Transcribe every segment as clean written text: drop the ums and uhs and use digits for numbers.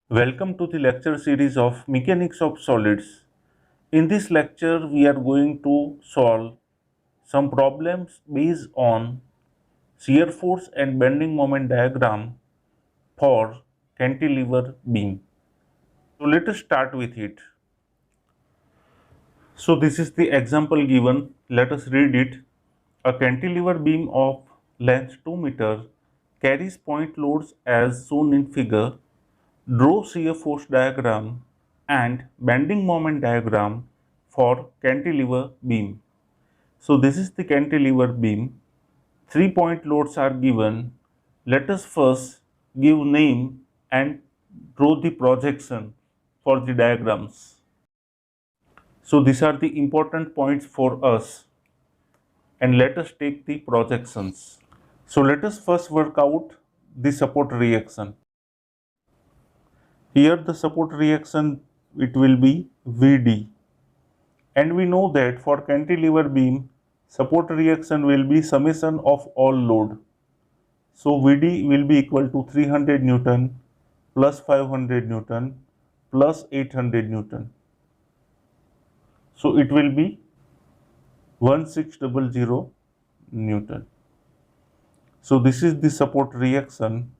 Welcome to the lecture series of Mechanics of Solids. In this lecture, we are going to solve some problems based on shear force and bending moment diagram for cantilever beam. So let us start with it. So this is the example given. Let us read it. A cantilever beam of length 2 meter carries point loads as shown in figure. Draw shear force diagram and bending moment diagram for cantilever beam. So this is the cantilever beam. 3-point loads are given. Let us first give name and draw the projection for the diagrams. So these are the important points for us, and let us take the projections. So let us first work out the support reaction. Here the support reaction, it will be Vd, and we know that for cantilever beam support reaction will be summation of all load. So Vd will be equal to 300 Newton plus 500 Newton plus 800 Newton. So it will be 1600 Newton. So this is the support reaction.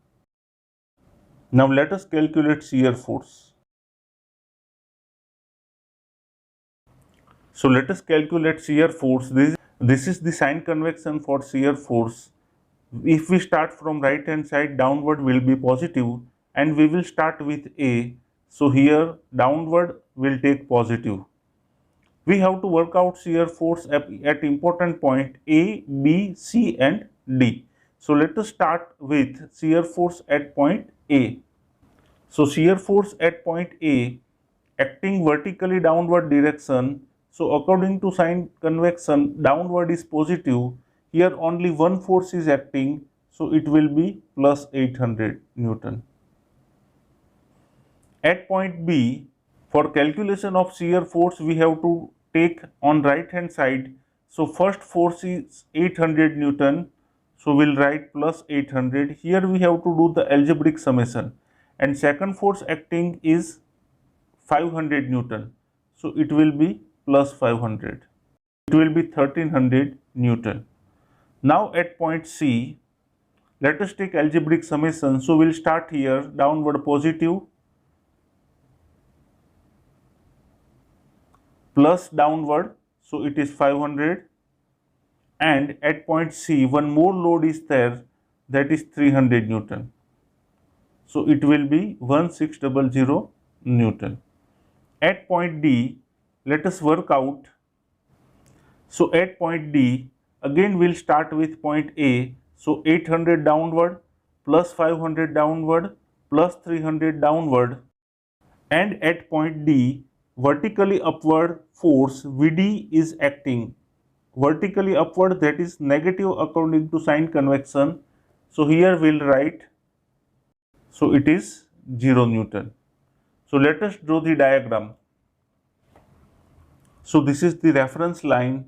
Now let us calculate shear force. So let us calculate shear force. This is the sign convention for shear force. If we start from right hand side, downward will be positive, and we will start with A. So here downward will take positive. We have to work out shear force at important point A, B, C and D. So let us start with shear force at point A. So shear force at point A acting vertically downward direction. So according to sign convection, downward is positive. Here only one force is acting, so it will be plus 800 Newton. At point B, for calculation of shear force, we have to take on right hand side. So first force is 800 Newton. So we'll write plus 800. Here we have to do the algebraic summation. And second force acting is 500 Newton. So it will be plus 500. It will be 1300 Newton. Now at point C, let us take algebraic summation. So we'll start here downward positive plus downward. So it is 500. And at point C, one more load is there, that is 300 Newton. So it will be 1600 Newton. At point D, let us work out. So at point D, again we'll start with point A. So 800 downward plus 500 downward plus 300 downward, and at point D, vertically upward force Vd is acting. Vertically upward, that is negative according to sign convection. So here we'll write, so it is 0 Newton. So let us draw the diagram. So this is the reference line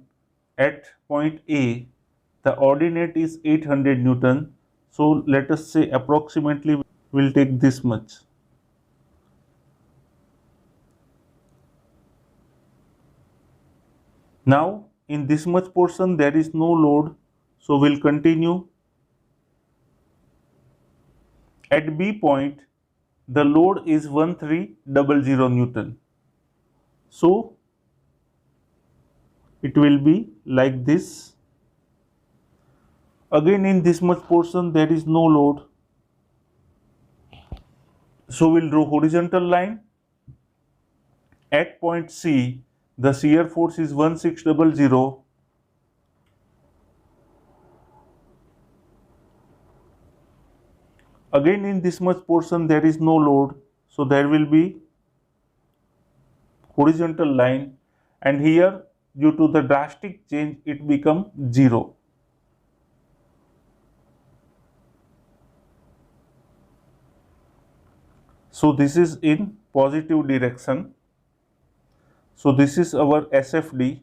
at point A. The ordinate is 800 Newton. So let us say approximately we'll take this much. Now in this much portion there is no load. So we'll continue. At B point, the load is 1300 Newton. So it will be like this. Again in this much portion there is no load. So we'll draw horizontal line. At point C, the shear force is 1600. Again in this much portion there is no load. So there will be horizontal line, and here due to the drastic change it becomes 0. So this is in positive direction. So this is our SFD.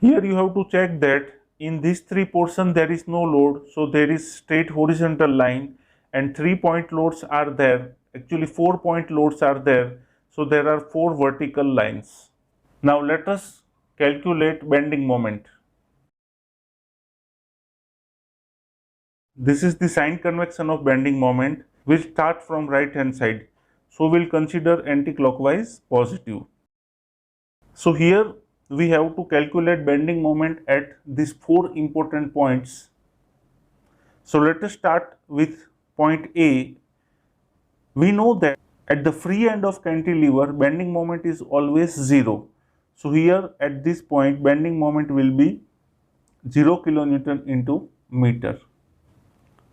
Here you have to check that in these three portions there is no load, so there is straight horizontal line, and 3-point loads are there. Actually 4-point loads are there. So there are 4 vertical lines. Now let us calculate bending moment. This is the sign convection of bending moment. We'll start from right hand side. So we'll consider anti-clockwise positive. So here we have to calculate bending moment at these 4 important points. So let us start with point A. We know that at the free end of cantilever, bending moment is always 0. So here at this point, bending moment will be 0 kilonewton into meter.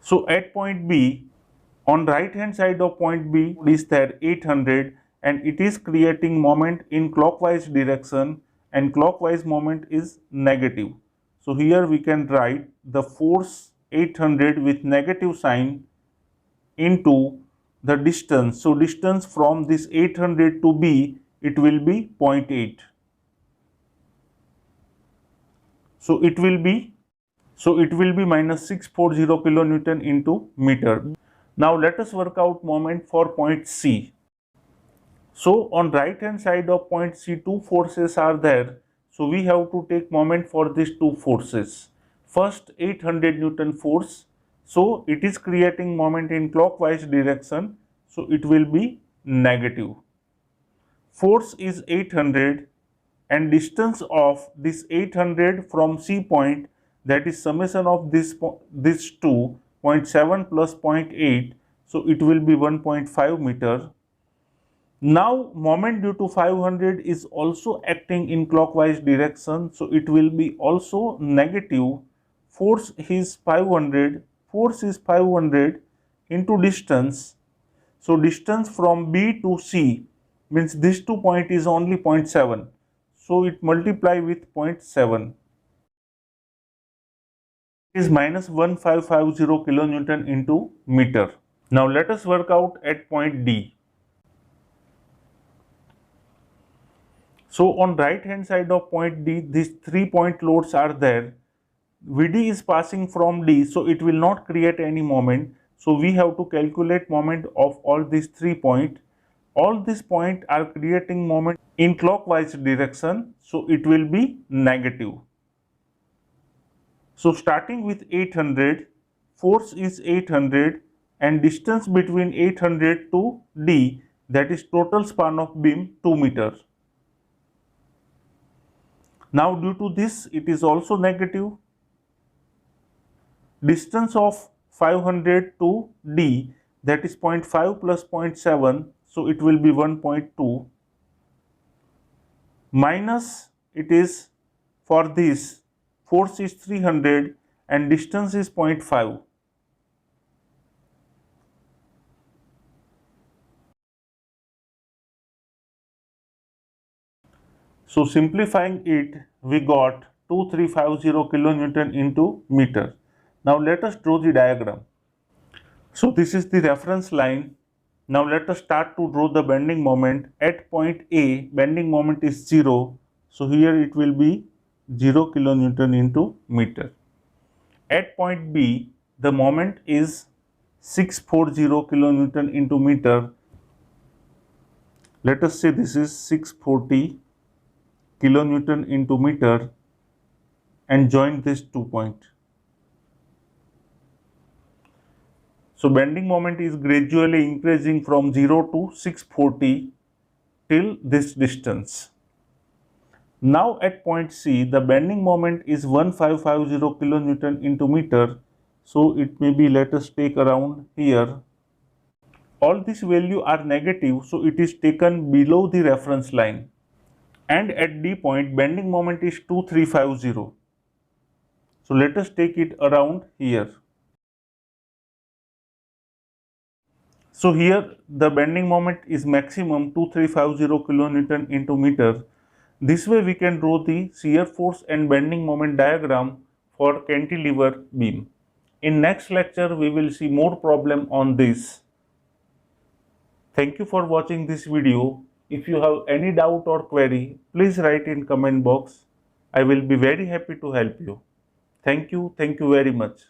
So at point B, on right hand side of point B is there 800 and it is creating moment in clockwise direction and clockwise moment is negative. So here we can write the force 800 with negative sign into the distance. So distance from this 800 to B, it will be 0.8. So it will be minus 640 kilonewton into meter. Now let us work out moment for point C. So on right hand side of point C, 2 forces are there. So we have to take moment for these 2 forces. First 800 Newton force. So it is creating moment in clockwise direction. So it will be negative. Force is 800 and distance of this 800 from C point, that is summation of this 2, 0.7 plus 0.8. So it will be 1.5 meter. Now moment due to 500 is also acting in clockwise direction, so it will be also negative. Force is 500 into distance. So distance from B to C means this 2 point is only 0.7. So it multiply with 0.7. It is minus 1550 kilonewton into meter. Now let us work out at point D. So on right hand side of point D, these 3-point loads are there. VD is passing from D, so it will not create any moment. So we have to calculate moment of all these 3 points. All these points are creating moment in clockwise direction, so it will be negative. So starting with 800, force is 800 and distance between 800 to D, that is total span of beam 2 meters. Now due to this it is also negative. Distance of 500 to D, that is 0.5 plus 0.7, so it will be 1.2, minus it is for this force is 300 and distance is 0.5. So simplifying it, we got 2350 kilonewton into meter. Now let us draw the diagram. So this is the reference line. Now let us start to draw the bending moment. At point A, bending moment is 0. So here it will be 0 kilonewton into meter. At point B, the moment is 640 kilonewton into meter. Let us say this is 640 kilonewton into meter and join these 2 points. So bending moment is gradually increasing from 0 to 640 till this distance. Now at point C, the bending moment is 1550 kilonewton into meter. So it may be, let us take around here. All these values are negative, so it is taken below the reference line. And at D point, bending moment is 2350. So let us take it around here. So here the bending moment is maximum 2350 kilonewton into meter. This way we can draw the shear force and bending moment diagram for cantilever beam. In next lecture we will see more problem on this. Thank you for watching this video. If you have any doubt or query, please write in comment box. I will be very happy to help you. Thank you very much.